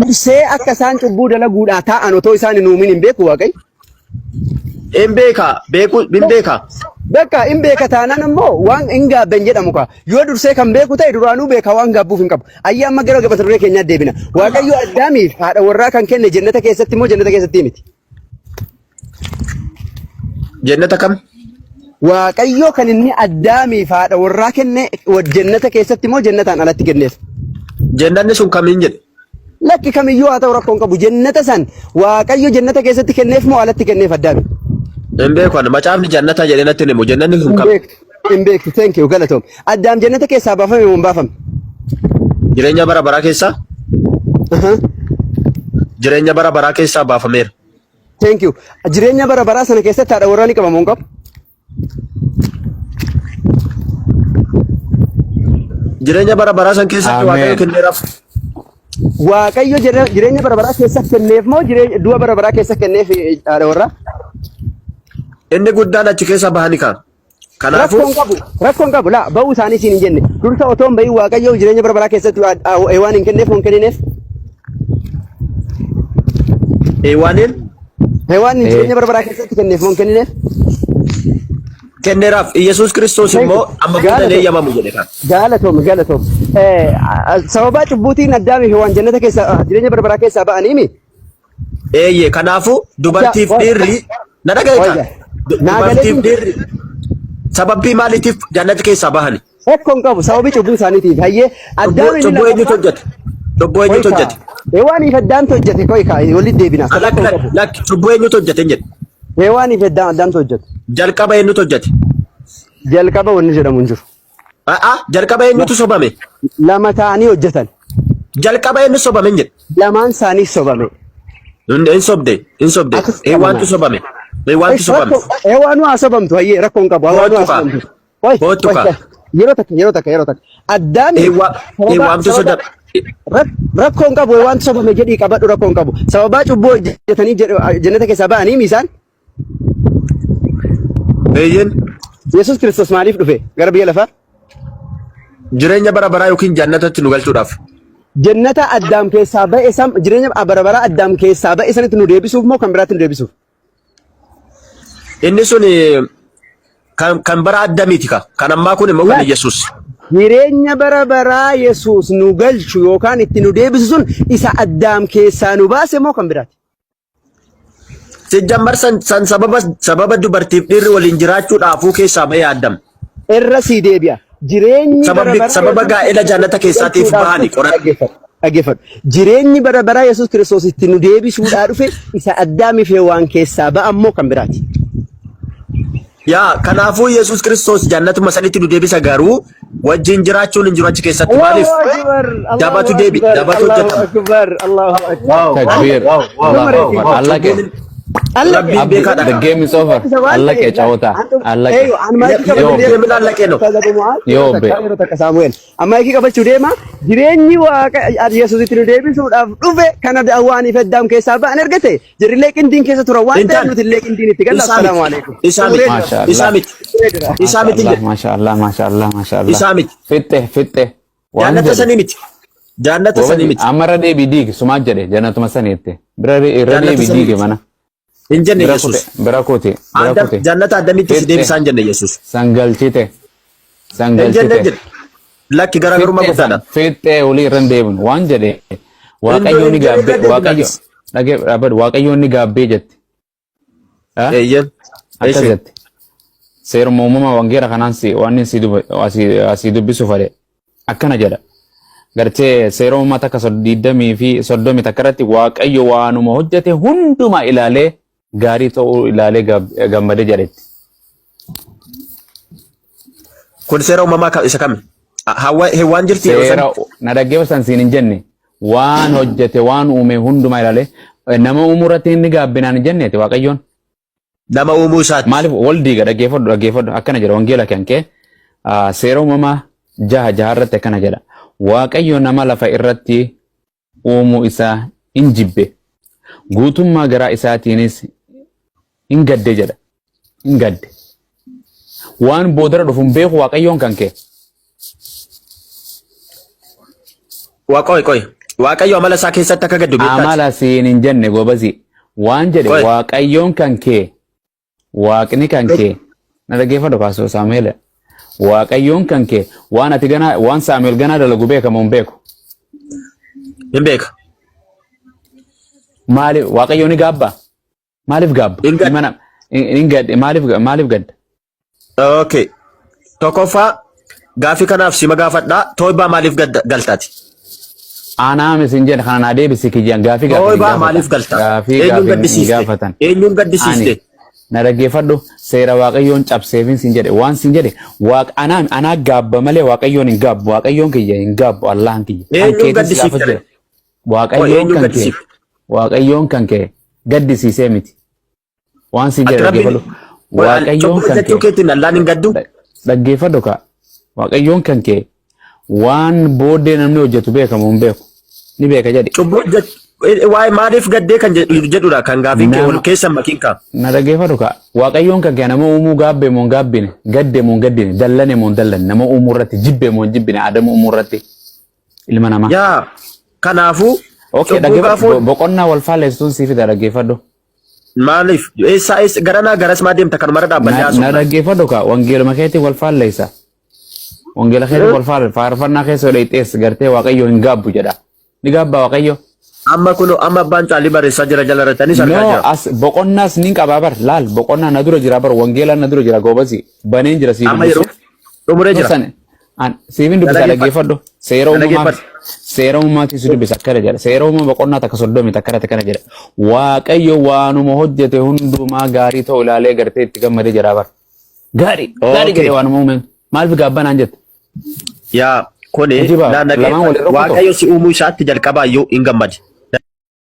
dursee akka isaan cubbuu dalaguudhaa taa'an otoo isaan hin uumin hin beeku Waaqayyo. Hin beeka. Bakka hin beeka taanaan immoo waan hin gaabben jedhamu kaa yoo dursee kan beeku ta'e duraanuu beeka waan gaabbuuf hin qabu. Ayyaa amma gara gabata duree keenyaa deebina. Waaqayyo Addaamiif haadha warraa kan kenne jannata keessatti moo jannata keessatti miti? Jannata kam? Waaqayyo kan inni Addaamiif haadha warraa kenne jannata keessatti moo jannataan alatti kenneef? Jannanni sun kamiin jedhe? Lakki kamiyyuu haa ta'u rakkoon qabu jannata san Waaqayyo jannata keessatti kenneef moo alatti kenneef Addaami? Hin beeku macaafni jannata jedhee natti himu jannanni sun kam? Hin beektu thank you galatoom. Addaam jannata keessaa baafame moo hin baafamne? Jireenya bara baraa keessaa? Jireenya bara baraa keessaa baafameera. Thank you. Jireenya bara baraa sana keessatti haadha warraa ni qaba moo hin qabu? Jireenya bara baraa san keessatti Waaqayyo kenneeraaf. Waaqayyo jireenya bara baraa keessatti kenneef moo du'a bara baraa keessatti kenneef haadha warraa? Inni guddaan achi keessa bahani kan. Kanaafuu rakkoon qabu laa ba'uu isaanii siin hin jenne dursa otoo hin bahin Waaqayyo jireenya bara baraa keessatti waan hin kenneef moo hin kennineef? Waan jireenya bara baraa keessatti kenneef moo hin kennineef? Kenneeraaf Iyesuus Kiristoos immoo amma guddanee yamamu jedhe kan. Galatoom. Sababa cubbuutiin Addaamii fi waan jannata keessa jireenya bara baraa keessaa ba'aniimi. Eeyyee kanaafuu dubartiif dhiirri na dhaga'itaa. Dubartiif dhiirri sababii maaliitiif jannata keessaa bahani? Rakkoon qabu sababii cubbuu isaaniitiif hayyee Addaamii cubbuu eenyutu hojjete? Cubbuu eenyutu hojjete? Hewaaniif Addaamtu hojjete walitti deebina. Lakki cubbuu eenyutu hojjete hin jedhe? Hewaaniif Addaamtu hojjete. Jalqaba eenyutu hojjete? Jalqaba wanni jedhamu hin jiru. Jalqaba eenyutu sobame? Lama ta'anii hojjetan. Jalqaba eenyu sobame hin jedhe? Lamaan isaanii sobame. Hin sobde. Hewaantu sobame. Hewaanuu haa sobamtu hayyee rakkoon qabu. Hootuka. Yeroo takka. Addaamii. Hewaantu sobame. Rakkoon qabu hewaantu sobame jedhii qabadhu rakkoon qabu. Sababaa cubbuu hojjetanii jannata keessaa ba'anii miisaan. Eeyyen. Yesuus Kiristoos maaliif dhufe gara biyya lafaa? Jireenya bara baraa yookiin jannatatti nu galchuudhaaf. Jannata Addaam keessaa ba'e jireenya bara baraa Addaam keessaa ba'e sanitti nu deebisuuf moo kan biraatti nu deebisuuf? Inni sun kan bara Addaamiiti ka. Kan ammaa kun immoo kan Yesuus. Jireenya bara baraa Yesuus nu galchu yookaan itti nu deebisu sun isa Addaam keessaa nu baase moo kan biraatti? Sijjammar san sababa dubartiif dhiirri waliin jiraachuudhaafuu keessaa ba'ee Addaam. Irra sii deebi'a. Jireenyi sababa gaa'ela jannata keessaatiif bahani dhaggeeffadhu. Jireenyi bara baraa Yesuus Kiristoos itti nu deebisuudhaa dhufe isa Addaamiif waan keessaa ba'an moo kan biraati? Yaa kanaafuu Yesuus Kiristoos jannatuma sanitti nu deebisa garuu wajjin jiraachuun hin jiru achi keessatti maaliif? Dabatu hojjeta. The game is over. Allah ke chawata. Allah ke. Samuel. Amma iki qabachuu deema. Jireenyi Waaqa Yesuusitti nu deebisuudhaaf dhufe kana Addaamiif Addaam keessaa ba'an ergate. Jirrillee qindiin keessa tura waan ta'eef nuti illee qindiin itti galla. Assalaamu alaikum. Isaa miti. Mashallah. Fitte. Jannata sanii miti. Amara deebii diigi sumaa jedhe jannatuma saniitti. Bira irra deebii diigi mana. Hin jenne Yesuus. Birakooti. Jannata Addaamitti si deebisaan jenne Yesuus. Sangalchite. Lakki garaagarummaa guddaadha. Fiixee olii irra deebiin waan jedhe Waaqayyoon ni gaabbee jetti. Akkas jetti. Seeruma uumamaa wangeera kanaan waan asii dubbisuuf fedhe akkana jedha. Gartee seera uumamaa takka 20 fi 30 takka irratti Waaqayyo waanuma hojjete hundumaa ilaalee gaarii ta'uu ilaalee gammadee jedhetti. Kun seera uumamaa isa kami? Hewaan jirti seera na dhaggeeffasan siin hin jenne waan hojjete waan uume hundumaa ilaalee nama uumurratti inni gaabbinaan hin jenneeti Waaqayyoon. Nama uumuu isaati. Maaliif wal diiga dhaggeeffadhu akkana jedha wangeela kee seera uumamaa jaha irratti akkana jedha. Waaqayyo nama lafa irratti uumuu isaa hin jibbe guutummaa garaa isaatiinis hin gadde jedha. Hin gadde. Waan boodara dhufuun beeku Waaqayyoon kan kee. Waaqooy Waaqayyo amala isaa keessatti akka gaddu beektaati. Amala siin hin jenne gobazi. Waan jedhe waaqayyoon kan kee waaqni kan kee na dhaggeeffadhu kaasoo Saamu'eel. Waaqayyoon kan kee waan ati ganaa waan Saamu'eel ganaa dalagu beekamu hin beeku. Hin beeka. Maaliif waaqayyoon ni gaabba? Maaliif gaabba? Mana maaliif gadda? Okay. Tokkoffaa gaafii kanaaf sima gaafadhaa Tooyibaa maaliif galtaati? Anaa misin jedhe kana naa deebisi kiyyaan gaafii Tooyibaa maaliif galtaa? Eenyuun gaddisiiste? Eenyuun gaddisiiste? Na dhaggeeffadhu seera waaqayyoon cabseefin sin jedhe waan sin jedhe anaa gaabba malee waaqayyoon hin gaabbu waaqayyoon kiyya hin gaabbu Allahan kiyya. Eenyuun gaddisiifte? Waaqayyoon kan kee gaddisiisee miti. Waan sin jedhe dhaggeeffadhu. Waaqayyoon kan kee Allahan hin gaddu? Dhaggeeffadhu ka waaqayyoon kan kee waan booddee namni hojjetu beekamu hin beeku. Ni beeka jedhe. Waa'ee maaliif gaddee kan jedhudha kan gaafii kee ol keessa makiin kaa. Na dhaggeeffadhu ka waaqayyoon kan kee nama uumuu gaabbe moo gaabbine gadde moo gaddine dallane moo dallanne nama uumuu irratti jibbe moo jibbine adama uumuu irratti ilma namaa. Yaa kanaafuu. Okay dhaggeeffadhu boqonnaa wal faalleessuun siif dhaggeeffadhu. Maaliif eessa garanaa garas maa deemta kan mara dhaabbannee haasofna. Na dhaggeeffadhu ka wangeeluma keetiin wal faalleessa. Wangeela keetiin wal faalleessa faarfannaa keessa dheexees gartee waaqayyo hin gaabbu jedha. Ni gaabba waaqayyo. Amma kuno amma abbaan caalii barreessaa jira jala irratti sarkaa jira. No as boqonnaas ni qabaa bar laal boqonnaa na dura jira bar wangeelaan na dura jira goobasi baneen jira siif. Amma yeroo dhumuree jira. Siifin dubbisa dhaggeeffadhu seera uumaati si dubbisa akkana jedha seera uumaa boqonnaa takka 30 akkana jedha waaqayyo waanuma hojjete hundumaa gaarii ta'u ilaalee gartee itti gammadee jira bar gaarii jedhee waanuma uume maaliif gaabbanaan jette. Yaa kone waaqayyo si uumuu isaatti jalqabaa iyyuu hin gammade.